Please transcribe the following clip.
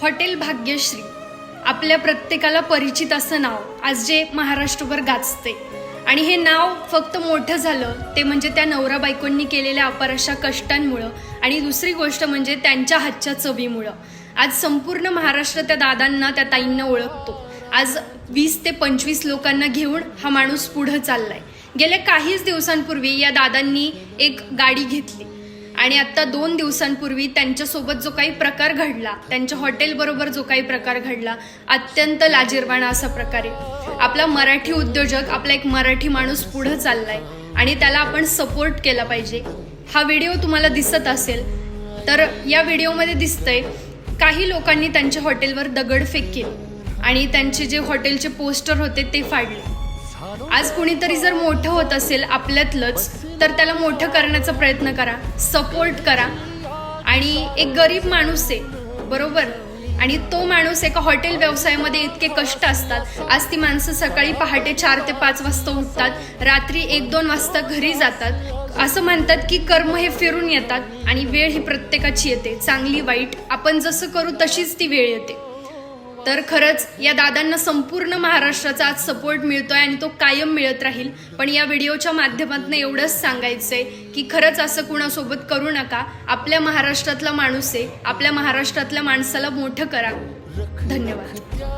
Hotel Bhagyashree आपल्या प्रत्येकाला परिचित असं नाव आज जे महाराष्ट्रभर गाजते आणि हे नाव फक्त मोठं झालं ते म्हणजे त्या नवरा बायकोंनी केलेल्या अपराशा कष्टांमुळं आणि दुसरी गोष्ट म्हणजे त्यांच्या हातच्या चवीमुळं आज संपूर्ण महाराष्ट्र त्या दादांना त्या ताईंना ओळखतो। आज 20 ते 25 लोकांना घेऊन हा माणूस पुढे चाललाय। गेल्या काहीच दिवसांपूर्वी या दादांनी एक गाडी घेतली आणि आता 2 दिवसांपूर्वी त्यांच्यासोबत जो काही प्रकार घडला, त्यांच्या हॉटेल बरोबर जो काही प्रकार घडला, अत्यंत लाजिरवाणा असा प्रकारे आपला मराठी उद्योजक, आपला एक मराठी माणूस पुढे चाललाय आणि त्याला आपण सपोर्ट केला पाहिजे। हा व्हिडिओ तुम्हाला दिसत असेल तर या व्हिडिओमध्ये दिसतंय काही लोकांनी त्यांच्या हॉटेलवर दगडफेक केली आणि त्यांचे जे हॉटेलचे पोस्टर होते ते फाडले। आज कुणीतरी जर मोठं होत असेल आपल्यातलंच तर त्याला मोठं करण्याचा प्रयत्न करा, सपोर्ट करा। आणि एक गरीब माणूस आहे बरोबर, आणि तो माणूस एका हॉटेल व्यवसायामध्ये इतके कष्ट असतात। आज ती माणसं सकाळी पहाटे 4 ते 5 वाजता उठतात, रात्री 1-2 वाजता घरी जातात। असं म्हणतात की कर्म हे फिरून येतात आणि वेळ ही प्रत्येकाची येते, चांगली वाईट आपण जसं करू तशीच ती वेळ येते। तर खरंच या दादांना संपूर्ण महाराष्ट्राचा आज सपोर्ट मिळतोय आणि तो कायम मिळत राहील। पण या व्हिडिओच्या माध्यमातून एवढंच सांगायचंय की खरंच असं कुणासोबत करू नका। आपल्या महाराष्ट्रातला माणूस आहे, आपल्या महाराष्ट्रातल्या माणसाला मोठं करा। धन्यवाद।